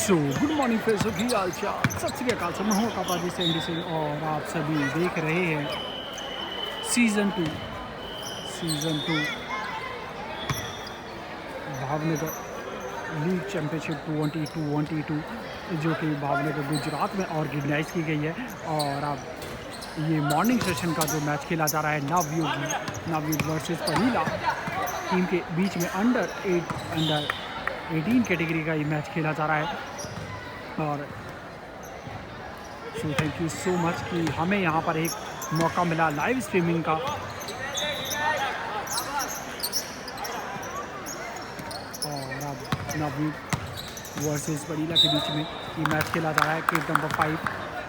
So good morning फिर सभी हाल चाल सत श्री अकाल। मैं हूँ कापाजी सेंडी सिंह और आप सभी देख रहे हैं सीज़न 2 भावनगर लीग चैम्पियनशिप 2022 जो कि भावनगर गुजरात में ऑर्गेनाइज की गई है। और अब ये मॉर्निंग सेशन का जो मैच खेला जा रहा है नवयुग वर्सेस पनीला टीम के बीच में अंडर 18 कैटेगरी का ये मैच खेला जा रहा है। और so thank you so much कि हमें यहाँ पर एक मौका मिला लाइव स्ट्रीमिंग का। और अब नवयुग वर्सेस पनीला के बीच में ये मैच खेला जा रहा है। केस नंबर 5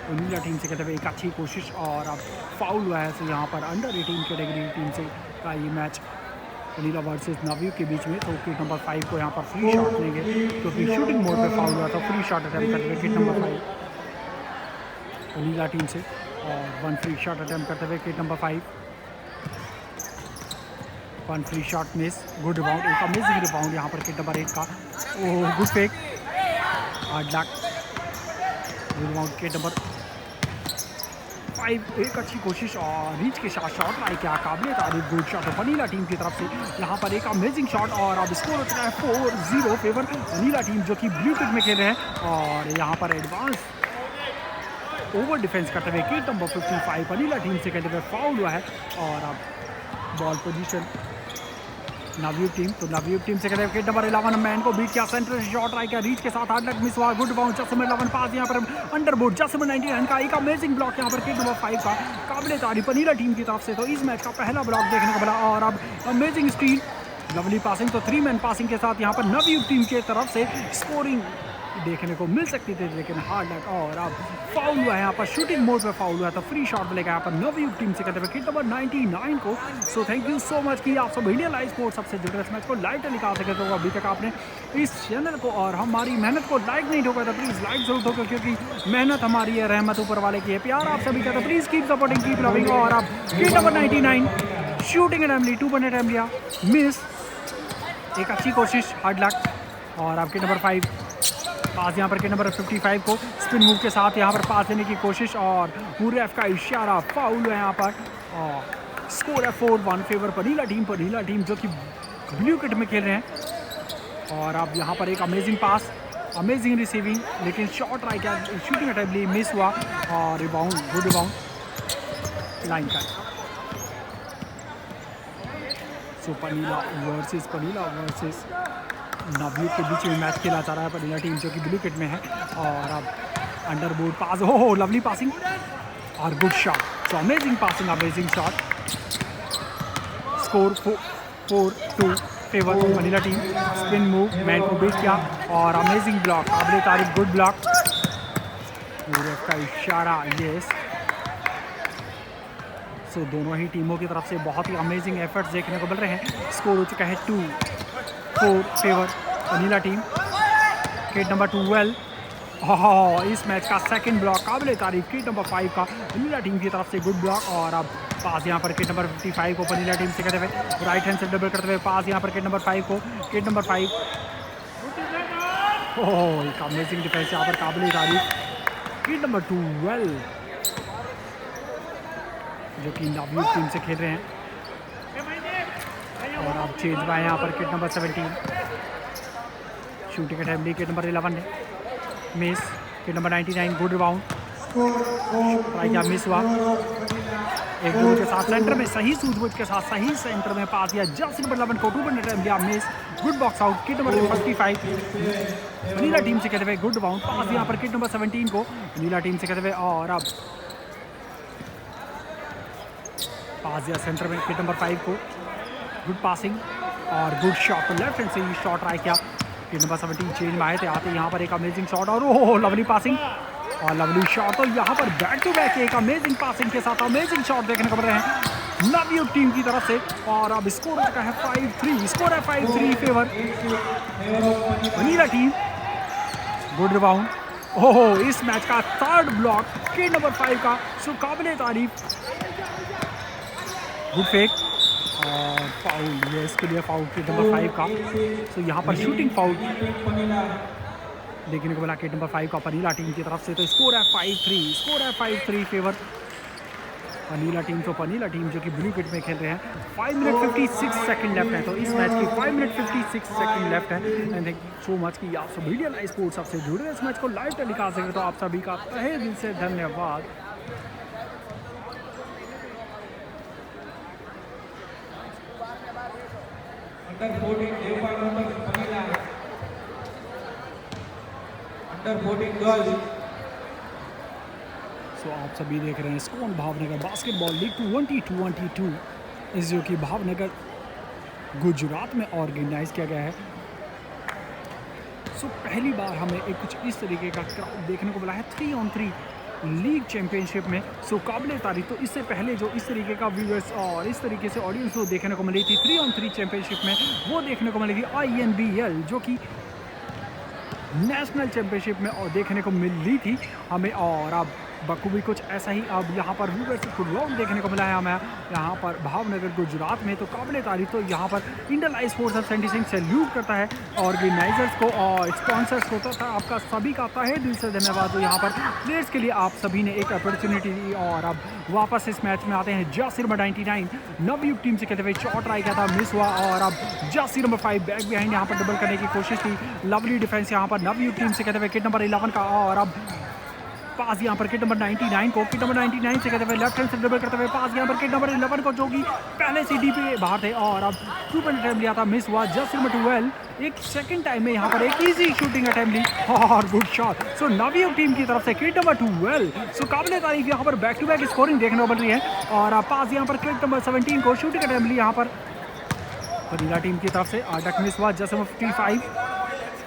पनीला टीम से कहते हुए एक अच्छी कोशिश और अब फाउल हुआ है। तो यहाँ पर अंडर 18 कैटेगरी टीम से का ये मैच पनीला वर्सेस नवयुग के बीच में। तो किट नंबर 5 को यहाँ पर फ्री शॉट लेंगे क्योंकि शूटिंग मोड पे फाउल हुआ था। फ्री शॉट अटैम्प्ट करते हुए किट नंबर 5 पनीला टीम से और 1 फ्री शॉट अटैम्प्ट करते हुए kit number 5 1 free shot miss. Good rebound, एक अमेजिंग रिबाउंड यहाँ पर किट नंबर 8 का। Oh good fake, hard luck. Rebound kit number 5 एक अच्छी कोशिश और रीच के साथ शॉट लाइक क्या काबिल तारीफ गुड शॉट है पनीला टीम की तरफ से। यहाँ पर एक अमेजिंग शॉट और अब स्कोर होता है 4-0 फेवर पनीला टीम जो कि ब्लू किट में खेल रहे हैं। और यहाँ पर एडवांस ओवर डिफेंस करते हुए किट नंबर 55 पनीला टीम से कहते हुए फाउल हुआ है। और अब बॉल पोजीशन नवयुग टीम, तो नवयुग टीम से कहते हैं किट नंबर 11 मैन को बीट किया, सेंटर शॉट राइट का रीच के साथ हार्ड लक मिस हुआ। गुड बाउंड जसम 11 पास यहाँ पर अंडरबोर्ड जसम 99 का एक अमेजिंग ब्लॉक यहाँ पर किट नंबर 5 का काबिल तारीफ पनीला टीम की तरफ से। तो इस मैच का पहला ब्लॉक देखने को मिला और अब अमेजिंग स्टील लवली पासिंग, तो 3 मैन पासिंग के साथ यहाँ पर नवयुग टीम की तरफ से स्कोरिंग देखने को मिल सकती थी लेकिन हार्ड लक। और अब फाउल हुआ है यहाँ पर, शूटिंग मोड पे फाउल हुआ था। फ्री शॉट मिलेगा यहाँ पर नवयुग टीम से कहते हुए किट नंबर 99 को। So thank you so much कि आप सब इंडिया लाइव स्पोर्ट्स सबसे जुड़े इस मैच को लाइव टेलीकास्ट कर सकते हो। अभी तक आपने इस चैनल को और हमारी मेहनत को लाइक नहीं ठोका था, प्लीज़ लाइक जरूर ठोको क्योंकि मेहनत हमारी है, रहमत ऊपर वाले की है, प्यार आप सभी का। तो please keep supporting, keep loving. और अब किट नंबर 99 शूटिंग अटैम्प्ट ली, 2 पॉइंट अटैम्प्ट लिया, मिस। एक अच्छी कोशिश, हार्ड लक। और अब किट नंबर 5 पास यहाँ पर के नंबर 55 को स्पिन मूव के साथ यहाँ पर पास देने की कोशिश और रेफ का इशारा, फाउल है यहाँ पर। और स्कोर है 4-1 फेवर पनीला टीम जो कि ब्लू किट में खेल रहे हैं। और अब यहाँ पर एक अमेजिंग पास, अमेजिंग रिसीविंग, लेकिन शॉट राइट का शूटिंग अटैम्प्ट मिस हुआ और रिबाउंड, गुड रिबाउंड लाइन का। सो पनीला वर्सेस नवयुग के बीच में मैच खेला जा रहा है। पनीला टीम जो कि ब्लू किट में है और अब अंडरबोर्ड पास, हो लवली पासिंग और good shot. So amazing passing, amazing shot. Score 4-2 favour Panila team. Spin move, man को बीट किया और अमेजिंग ब्लॉक, काबिल तारीफ गुड ब्लॉक। का इशारा, यस। सो दोनों ही टीमों की तरफ से बहुत ही अमेजिंग एफर्ट्स देखने को मिल रहे हैं। स्कोर हो चुका है 2-4 favour Panila team. Kit number 12 इस मैच का सेकंड ब्लॉक, काबिल तारीफ किट नंबर 5 का पनीला टीम की तरफ से गुड ब्लॉक। और अब पास यहाँ पर किट नंबर 55 को पनीला टीम से कहते हुए राइट हैंड से डबल करते हुए पास यहाँ पर किट नंबर 5 को। किट नंबर 5 एक अमेजिंग डिफेंस यहाँ पर, काबिल तारीफ किट नंबर 12 जो कि नवयुग टीम से खेल रहे हैं। और अब चेंज हुआ है यहाँ पर किट नंबर 17 शूटिंग अटैम्प्ट ली, किट नंबर 11 ने miss. Kit number 99 good rebound, try किया, मिस हुआ। एक गोल के साथ सेंटर में सही सूझबूझ के साथ सही सेंटर में पास दिया, जस्ट नंबर 11 को 2 पॉइंट अटैम्प्ट दिया, miss. Good box out kit number 55 Panila team से कहते हुए गुड रिबाउंड पास यहाँ पर किट नंबर 17 को पनीला टीम से कहते हुए। और अब पास दिया सेंटर में किट नंबर 5 को, गुड पासिंग और गुड शॉट। लेफ्ट हैंड से ये शॉट ट्राई किया, किट नंबर 17 चेंज में आए थे, आते यहाँ पर एक अमेजिंग शॉट और लवली पासिंग और लवली शॉट। तो यहाँ पर बैक टू बैक एक अमेजिंग पासिंग के साथ अमेजिंग शॉट देखने को मिल रहे हैं नवयुग टीम की तरफ से। और अब स्कोर हो चुका है 5-3, स्कोर है 5-3 favour Panila team. Good rebound, इस मैच का थर्ड ब्लॉक किट नंबर 5 का, सो काबिल तारीफ। गुड फेक और फाउल, ये इसके लिए फाउल किट नंबर 5 का। सो यहाँ पर शूटिंग फाउल देखने को मिला किट नंबर 5 का पनीला टीम की तरफ से। तो स्कोर है 5-3, स्कोर है 5-3 फेवर पनीला टीम। तो पनीला टीम जो कि ब्लू किट में खेल रहे हैं। 5 मिनट 56 सेकंड लेफ्ट है। तो इस मैच की 5 मिनट 56 सेकंड लेफ्ट है। And thank you so much कि आप सब मीडिया लाइव स्पोर्ट्स आपसे जुड़े हैं, इस मैच को लाइव टेलीकास्ट कर रहे। तो आप सभी का तहे दिल से धन्यवाद। Under 14 girls. सो आप सभी देख रहे हैं स्कोन भावनगर बास्केटबॉल लीग 2022 इस जो कि भावनगर गुजरात में ऑर्गेनाइज किया गया है। सो पहली बार हमें एक कुछ इस तरीके का क्राउड देखने को मिला है 3-on-3 लीग चैंपियनशिप में। सो काबिल तारीफ। तो इससे पहले जो इस तरीके का व्यूअर्स और इस तरीके से ऑडियंस को देखने को मिली थी 3-on-3 चैंपियनशिप में, वो देखने को मिली थी INBL जो कि नेशनल चैंपियनशिप में और देखने को मिली थी हमें। और अब बखूबी कुछ ऐसा ही अब यहाँ पर व्यूअर्स राउंड देखने को मिला है हमें यहाँ पर भावनगर गुजरात में। तो काबिल तारीफ। तो यहाँ पर इंडियन लाइव स्पोर्ट्स सेंटी सिंह सैल्यूट करता है ऑर्गेनाइजर्स को और स्पॉन्सर्स को। तो आपका सभी का तहे दिल से धन्यवाद। तो यहाँ पर प्लेयर्स के लिए आप सभी ने एक अपॉर्चुनिटी दी और अब वापस इस मैच में आते हैं। जर्सी नंबर 99 नवयुग टीम से कहते हुए शॉट ट्राई किया था, मिस हुआ। और अब जर्सी नंबर 5 बैक बिहाइंड यहाँ पर डबल करने की कोशिश थी। लवली डिफेंस यहाँ पर नवयुग टीम से कहते हुए किट नंबर 11 का। और अब पास यहाँ पर किट नंबर 99 को, किट नंबर 99 से कहते हुए लेफ्ट हैंड से ड्रिबल करते हुए पास यहाँ पर किट नंबर 11 को जो कि पहले सीडी पे बाहर थे। और अब 2 पॉइंट अटैम्प्ट लिया था, मिस हुआ। जस्ट नंबर 12 एक सेकंड टाइम में यहाँ पर एक इजी शूटिंग अटैम्प्ट ली और गुड शॉट। सो नवयुग टीम की तरफ से किट नंबर 12। सो काबिल तारीफ यहाँ पर बैक टू बैक स्कोरिंग देखने को मिल रही है। और अब पास यहाँ पर किट नंबर 17 को शूटिंग अटैम्प्ट ली यहाँ पर पनीला टीम की तरफ से। 8 लाख मिस हुआ। Just number 55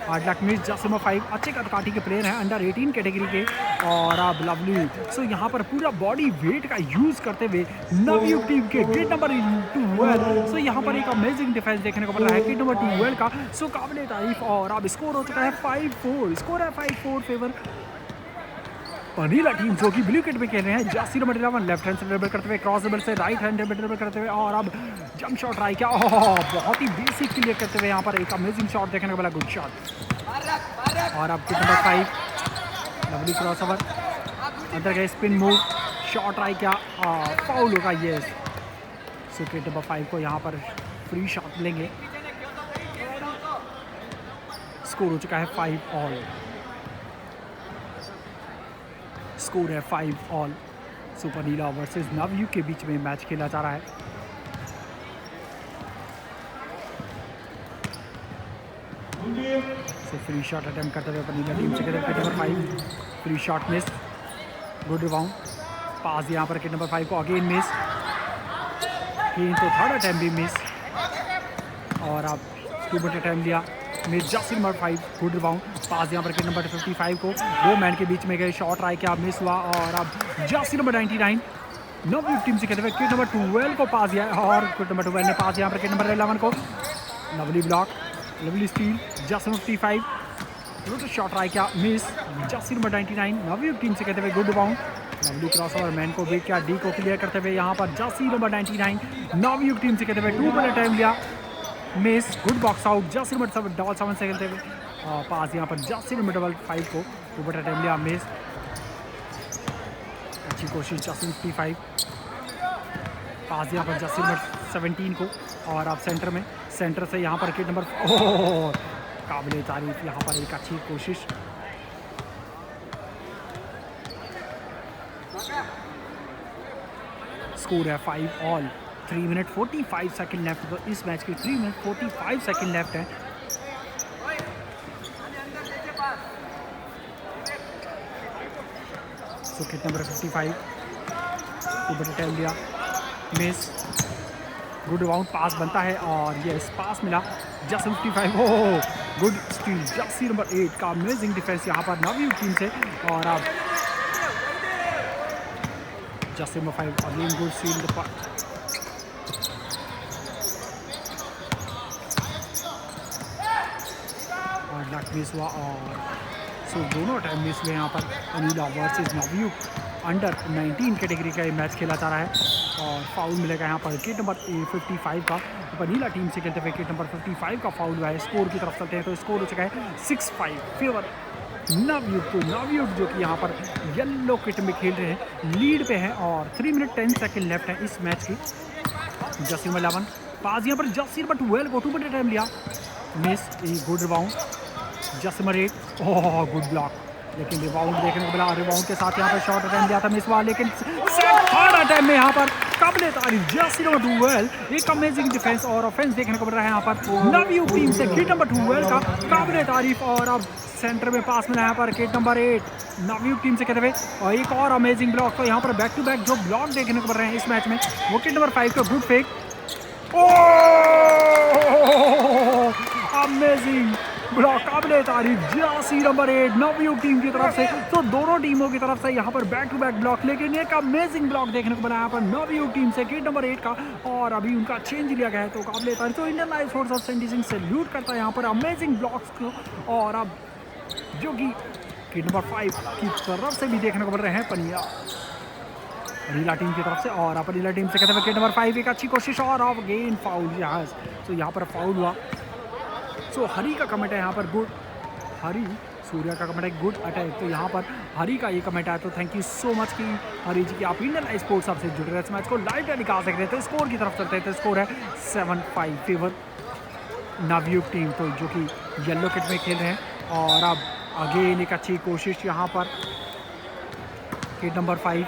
8 lakh miss. Just number 5 अच्छे कदकाठी के प्लेयर हैं अंडर 18 कैटेगरी के। और अब लवली। सो यहाँ पर पूरा बॉडी वेट का यूज करते हुए नवयुग टीम के गेट नंबर 12। सो यहाँ पर एक अमेजिंग डिफेंस देखने को मिल रहा है गेट नंबर 12 का। सो काबिल तारीफ। और अब स्कोर हो चुका है 5-4, स्कोर है 5-4 फेवर पनीला टीम जो कि ब्लू किट में खेल रहे हैं। जर्सी नंबर 11 लेफ्ट हैंड से ड्रिबल करते हुए क्रॉस ड्रिबल से राइट हैंड ड्रिबल करते हुए और अब जंप शॉट ट्राई किया। बहुत ही बेसिक क्लियर करते हुए यहाँ पर एक अमेजिंग शॉट देखने को मिला, गुड शॉट। और अब kit number 5 lovely cross over अंदर गए, स्पिन मूव, शॉट ट्राई किया, फाउल होगा। यस। सो किट नंबर 5 को यहाँ पर फ्री शॉट लेंगे। स्कोर हो चुका है 5-all, स्कोर है 5-all। सुपर नीला वर्सेस नवयुग के बीच में मैच खेला जा रहा है। सो फ्री शॉट अटेम्प्ट करते हुए पनीला टीम से kit number 5 free shot miss, good rebound. Pass यहाँ पर किट नंबर 5 को अगेन मिस, तो थर्ड अटेम्प्ट भी मिस। और अब 2 पॉइंट अटेम्प्ट लिया, miss. Jersey number 5 good rebound. Pass यहाँ पर किट नंबर 55 को 2 मैन के बीच में गए, शॉट ट्राई किया, मिस हुआ। और अब जर्सी नंबर 99 नवयुग टीम से कहते हुए किट नंबर 12 को पास दिया और किट नंबर 12 ने पास यहाँ पर किट नंबर 11 को। Lovely block, lovely steel. Jersey number 55 shot try किया, miss. Jersey number 99 Navyug team से कहते हुए good rebound. Lovely cross over man को बीट किया, डी को क्लियर करते हुए यहाँ पर जर्सी नंबर 99 नवयुग टीम से कहते हुए 2 पॉइंट टाइम लिया, miss. Good box out. Jersey number 7 से खेलते हुए पास यहाँ पर जर्सी नंबर 5 को 2 पॉइंट टाइम लिया, मिस। अच्छी कोशिश जर्सी 55 पास यहाँ पर जर्सी नंबर 17 को। और अब सेंटर में, सेंटर से यहाँ पर किट नंबर काबिल तारीफ यहाँ पर एक अच्छी कोशिश। स्कोर है 5-all, 3 मिनट 45 सेकंड लेफ्ट। तो इस मैच की 3 मिनट 45 सेकंड लेफ्ट है। सो किट नंबर 55 ऊपर टाइम लिया, मिस। गुड राउंड, पास बनता है और यस पास मिला। Just 55 good steel. Jersey number 8 का अमेजिंग डिफेंस यहाँ पर नवयुग टीम से। और अब Jersey number 5 again good steel. और लक मिस हुआ और सो दोनों टाइम मिस हुए यहाँ पर। Anila versus Navyug under 19 category का ये मैच खेला जा रहा है। और फाउल मिलेगा यहाँ पर किट नंबर 55 का। पनीला टीम से खेलते हुए किट नंबर 55 का फाउल हुआ है। स्कोर की तरफ चलते हैं तो स्कोर हो चुका है 6-5 फेवर नवयुग जो कि यहाँ पर येलो किट में खेल रहे हैं, लीड पे हैं और 3 मिनट 10 सेकेंड लेफ्ट है इस मैच की। जर्सी नंबर 11 पास यहाँ पर जर्सी नंबर 12 को 2 मिनट टाइम लिया, miss, good rebound. Jersey number 8 oh good block, लेकिन रिबाउंड देखने को मिला, रिबाउंड के साथ यहाँ पर शॉर्ट अटैम्प्ट दिया था मिस हुआ, लेकिन थर्ड अटैम्प्ट में यहाँ पर काबिले तारीफ जर्सी नंबर 12 एक अमेजिंग डिफेंस और ऑफेंस देखने को मिल रहा है यहाँ पर नवयुग टीम से किट नंबर 12 का काबिले तारीफ। और अब सेंटर में पास मिला यहाँ पर किट नंबर 8 नवयुग टीम से कहते हुए, और एक और अमेजिंग ब्लॉक। तो यहाँ पर बैक टू बैक जो ब्लॉक देखने को मिल रहे हैं इस मैच में, वो किट नंबर 5 का गुड फेक, अमेजिंग ब्लॉक काबिले तारीफ जर्सी नंबर 8 नवयुग टीम की तरफ से। तो दोनों टीमों की तरफ से यहाँ पर बैक टू बैक ब्लॉक, लेकिन एक अमेजिंग ब्लॉक देखने को मिला यहाँ पर नवयुग टीम से किट नंबर 8 का, और अभी उनका चेंज लिया गया है तो काबिले तारीफ। तो इंडियन लाइफ फोर्स ऑफ सेंट सिंह सैल्यूट करता है यहाँ पर अमेजिंग ब्लॉक्स को। और अब जो कि किट नंबर 5 की तरफ से भी देखने को मिल रहे हैं पनिया रीला टीम की तरफ से, और अब रीला टीम से कहते हुए किट नंबर 5 एक अच्छी कोशिश और अब गेन फाउल यहाँ, तो यहाँ पर फाउल हुआ। सो हरी का कमेंट है यहाँ पर गुड, हरी सूर्या का कमेंट है गुड अटैक, तो यहाँ पर हरी का ये कमेंट आया, तो थैंक यू सो मच कि हरी जी की आप इंडियन लाइव स्पोर्ट्स आपसे जुड़ रहे हैं, इस मैच को लाइव टेलीकास्ट देख रहे थे। स्कोर की तरफ चलते हैं तो स्कोर है 7-5 फेवर नवयुग टीम, तो जो कि येलो किट में खेल रहे हैं। और अब अगेन एक अच्छी कोशिश यहाँ पर किट नंबर 5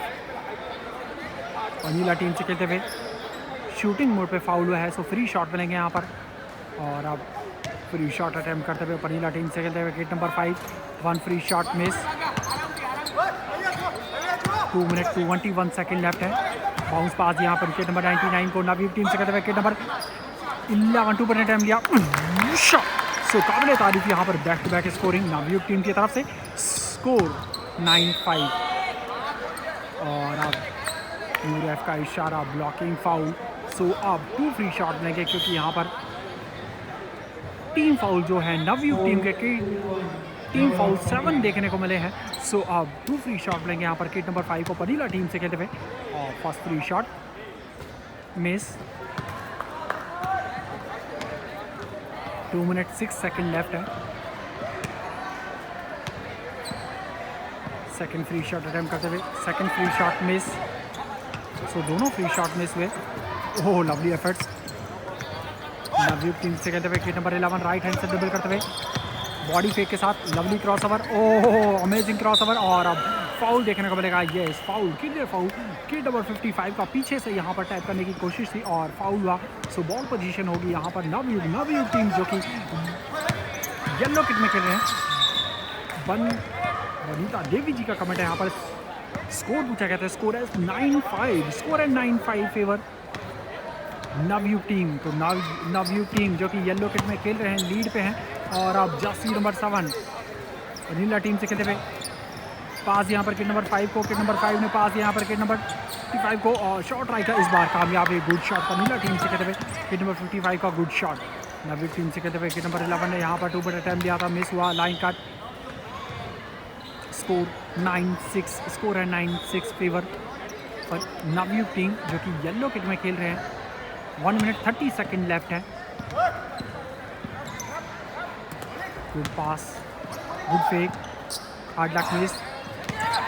अनिला टीम से खेलते हुए, शूटिंग मोड पे फाउल हुआ है, सो फ्री शॉट मिलेंगे यहाँ पर। और अब फ्री शॉट अटेम्प्ट करते हुए पनीला टीम से खेलते हुए kit number 5 1 free shot miss, 2 minute 21 second left है। बाउंस पास यहाँ पर किट नंबर 99 को नवयुग टीम से खेलते हुए किट नंबर 11 2 मिनट टाइम लिया, सो काबिले तारीफ यहाँ पर back to back scoring Navyug team की तरफ से, स्कोर 9-5। और अब यूरेफ का इशारा ब्लॉकिंग फाउल, सो अब 2 फ्री शॉट मिलेंगे क्योंकि यहाँ पर टीम फाउल जो है नवयुग टीम के टीम फाउल 7 देखने को मिले हैं। सो अब 2 फ्री शॉट मिलेंगे यहाँ पर किट नंबर 5 को पनीला टीम से खेलते हुए, और first free shot miss, 2 minute 6 second left है। सेकेंड फ्री शॉट अटेम्प्ट करते हुए सेकेंड फ्री शॉट मिस, सो दोनों फ्री शॉट मिस हुए। ओह लवली एफर्ट्स नवयुग टीम से कहते हुए किट नंबर 11 राइट हैंड से ड्रिबल करते हुए बॉडी फेक के साथ लवली क्रॉस ओवर, ओह अमेजिंग क्रॉस ओवर। और अब फाउल देखने को मिलेगा, yes foul, clear foul. Kit number 55 का पीछे से यहाँ पर टैप करने की कोशिश थी और फाउल हुआ, सो बॉल पोजीशन होगी यहाँ पर नवयुग टीम जो कि येलो किट में खेल रहे हैं। वनीता देवी जी का कमेंट है यहाँ पर, स्कोर पूछा गया था, स्कोर है 9-5, स्कोर है 9-5 फेवर नवयुग टीम। तो नवयुग टीम जो कि येलो किट में खेल रहे हैं लीड पे हैं। और अब जर्सी नंबर 7 नीला टीम से खेलते हुए पास यहाँ पर किट नंबर 5 को, किट नंबर 5 ने पास यहाँ पर किट नंबर 55 को, और शॉट राइट का इस बार कामयाब है, गुड शॉट का नीला टीम से खेलते हुए किट नंबर 55 का गुड शॉट। नवयुग टीम से खेलते हुए किट नंबर 11 ने यहाँ पर 2 मिनट टाइम लिया था, मिस हुआ, लाइन कट, स्कोर 9-6, स्कोर है 9-6 फेवर पर नवयुग टीम जो कि येलो किट में खेल रहे हैं। 1 मिनट 30 सेकेंड लेफ्ट है। Good pass, good fake, hard luck miss,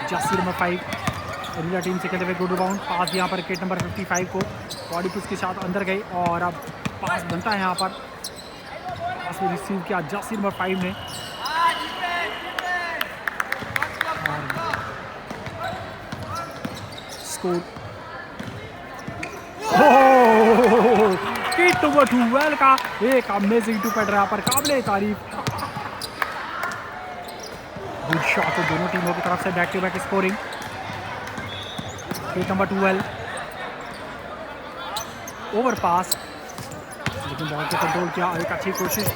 jersey number 5 Reela team से खेलते हुए गुड रिबाउंड, पास यहाँ पर किट नंबर 55 को बॉडी पुश के साथ अंदर गई, और अब पास बनता है यहाँ पर, पास में रिसीव किया जर्सी नंबर 5 ने, स्कोर किट नंबर 12 का एक अमेजिंग 2 पैड यहाँ पर काबिले तारीफ, गुड शॉट दोनों टीमों की तरफ से, back to back scoring. Kit number 12 over pass, लेकिन बॉल को कंट्रोल किया, एक अच्छी कोशिश,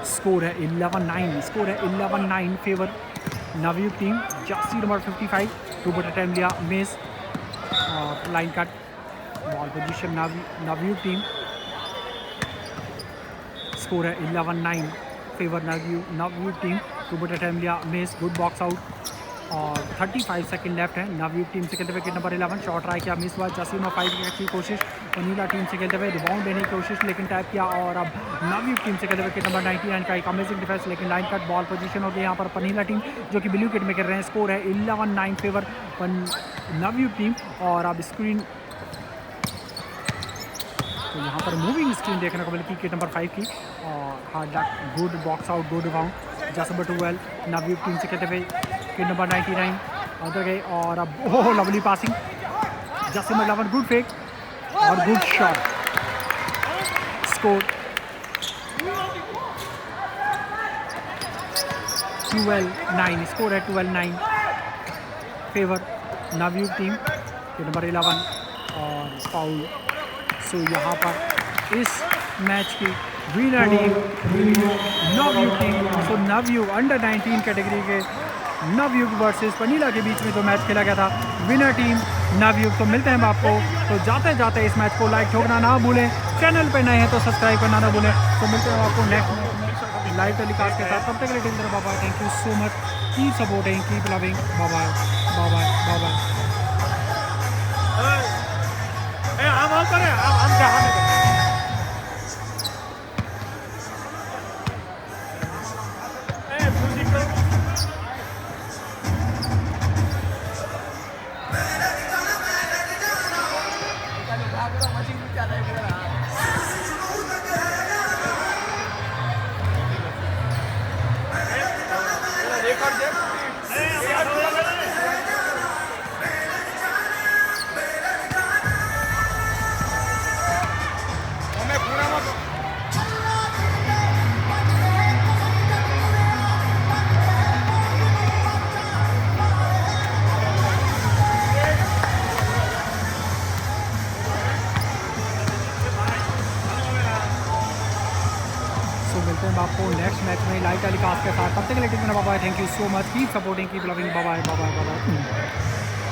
स्कोर है 11-9, स्कोर है 11-9 favour Navyug team. Jersey number 55 2 minute time लिया, miss, line cut, ball position Navyug team, score है 11-9 favour Navyug team. 2 minute time लिया, मिस, गुड बॉक्स आउट, और 35 सेकंड लेफ्ट है। नवयुग टीम से खेलते हुए विकेट नंबर 11, शॉट ट्राई किया, मिस हुआ। जसीमा 5 की कोशिश, वनीला टीम से खेलते हुए रिबाउंड देने की कोशिश लेकिन टैप किया। और अब नवयुग टीम से खेलते हुए विकेट नंबर 99 का एक अमेजिंग डिफेंस लेकिन लाइन कट बॉल पोजीशन हो गई यहाँ पर पनीला टीम जो कि ब्लू किट में खेल रहे हैं। स्कोर है 11-9 फेवर नवयुग टीम। और अब स्क्रीन तो यहाँ पर मूविंग स्क्रीन देखने को मिली विकेट नंबर 5 की। और hard good box out, good rebound Jasbir टू वेल नवयुग टीम से खेलते हुए विकेट नंबर 99 अंदर गए। और अब oh lovely passing Jasbir 11, good fake और गुड शॉट। स्कोर 12-9, स्कोर है 12-9 favour Navyug team wicket number 11 और फाउल। सो यहाँ पर इस मैच की winner team Navyug team. So Navyug under 19 category के नवयुग वर्सेस पनीला के बीच में जो मैच खेला गया था, विनर टीम नवयुग। तो मिलते हैं हम आपको, तो जाते जाते इस मैच को लाइक ठोकना ना भूलें, चैनल पे नए हैं तो सब्सक्राइब करना ना भूलें। तो मिलते हैं आपको नेक्स्ट लाइव टेलीकास्ट के साथ, तब तक के लिए bye bye, thank you so much, keep supporting, keep loving, bye bye bye bye bye bye. मिलते हैं आपको नेक्स्ट मैच में लाइव टेलीकास्ट के साथ, तब तक के लिए bye bye, thank you so much, keep supporting, keep loving, bye bye bye bye bye.